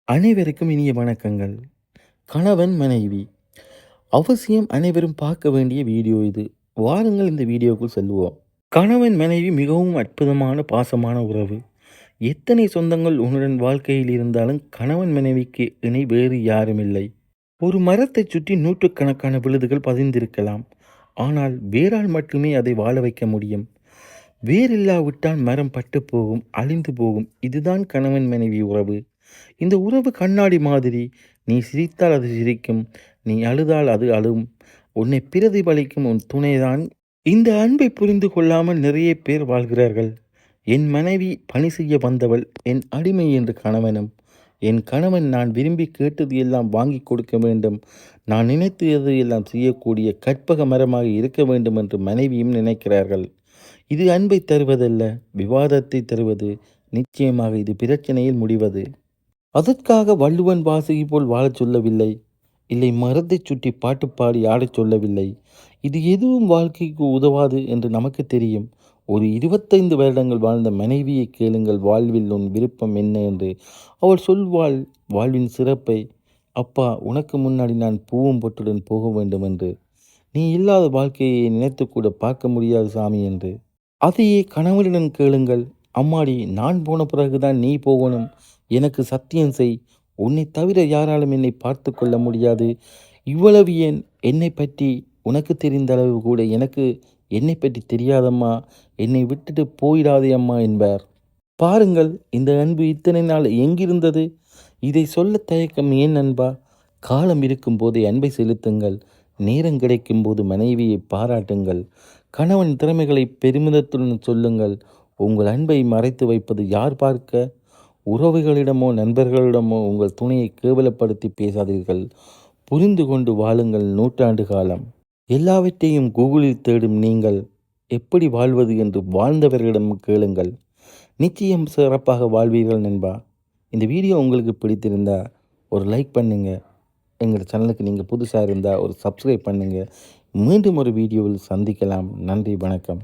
அனைவருக்கும் இனிய வணக்கங்கள். கணவன், மனைவி அவசியம் அனைவரும் பார்க்க வேண்டிய வீடியோ இது. வாருங்கள் இந்த வீடியோக்குள் செல்வோம். கணவன், மனைவி மிகவும் அற்புதமான, பாசமான உறவு. எத்தனை சொந்தங்கள் உன்னுடன் வாழ்க்கையில் இருந்தாலும் கணவன், மனைவிக்கு இணை வேறு யாரும் இல்லை. ஒரு மரத்தைச் சுற்றி நூற்றுக்கணக்கான விழுதுகள் பதிந்திருக்கலாம். ஆனால் வேரால் மட்டுமே அதை வாழ வைக்க முடியும். வேரில்லாவிட்டால் மரம் பட்டுப் போகும், அழிந்து போகும். இதுதான் கணவன், மனைவி உறவு. இந்த உறவு கண்ணாடி மாதிரி. நீ சிரித்தால் அது சிரிக்கும், நீ அழுதால் அது அழும். உன்னை பிரதிபலிக்கும் உன் துணைதான். இந்த அன்பை புரிந்து கொள்ளாமல் நிறைய பேர் வாழ்கிறார்கள். என் மனைவி பணி செய்ய வந்தவள், என் அடிமை என்று கணவனும். என் கணவன் நான் விரும்பி கேட்டது எல்லாம் வாங்கி கொடுக்க வேண்டும், நான் நினைத்தது எல்லாம் செய்யக்கூடிய கற்பக மரமாக இருக்க வேண்டும் என்று மனைவியும் நினைக்கிறார்கள். இது அன்பை தருவதல்ல, விவாதத்தை தருவது. நிச்சயமாக இது பிரச்சனையில் முடிவது. அதற்காக வள்ளுவன் வாசுகி போல் வாழச் சொல்லவில்லை. இல்லை, மரத்தைச் சுற்றி பாட்டு பாடி ஆடச் சொல்லவில்லை. இது எதுவும் வாழ்க்கைக்கு உதவாது என்று நமக்கு தெரியும். ஒரு 25 வருடங்கள் வாழ்ந்த மனைவியை கேளுங்கள், வாழ்வில் உன் விருப்பம் என்ன என்று. அவள் சொல்வாள் வாழ்வின் சிறப்பை. அப்பா, உனக்கு முன்னாடி நான் பூவும் பொட்டுடன் போக வேண்டும் என்று. நீ இல்லாத வாழ்க்கையை நினைத்து கூட பார்க்க முடியாது சாமி என்று. அதையே கணவனிடம் கேளுங்கள். அம்மாடி, நான் போன பிறகுதான் நீ போகணும். எனக்கு சத்தியம் செய். உன்னை தவிர யாராலும் என்னை பார்த்து கொள்ள முடியாது. இவ்வளவு ஏன், என்னை பற்றி உனக்கு தெரிந்த அளவு கூட எனக்கு என்னை பற்றி தெரியாதம்மா. என்னை விட்டுட்டு போயிடாதே அம்மா என்பார். பாருங்கள், இந்த அன்பு இத்தனை நாள் எங்கிருந்தது? இதை சொல்ல தயக்கம் ஏன் அன்பா? காலம் இருக்கும் போதே அன்பை செலுத்துங்கள். நேரம் கிடைக்கும் போது மனைவியை பாராட்டுங்கள். கணவன் திறமைகளை பெருமிதத்துடன் சொல்லுங்கள். உங்கள் அன்பை மறைத்து வைப்பது யார் பார்க்க? உறவுகளிடமோ நண்பர்களிடமோ உங்கள் துணையை கேவலப்படுத்தி பேசாதீர்கள். புரிந்து கொண்டு வாழுங்கள். நூற்றாண்டு காலம் எல்லாவற்றையும் கூகுளில் தேடும் நீங்கள் எப்படி வாழ்வது என்று வாழ்ந்தவர்களிடம் கேளுங்கள். நிச்சயம் சிறப்பாக வாழ்வீர்கள் நண்பா. இந்த வீடியோ உங்களுக்கு பிடித்திருந்தா ஒரு லைக் பண்ணுங்கள். எங்கள் சேனலுக்கு நீங்கள் புதுசாக இருந்தால் ஒரு சப்ஸ்கிரைப் பண்ணுங்கள். மீண்டும் ஒரு வீடியோவில் சந்திக்கலாம். நன்றி, வணக்கம்.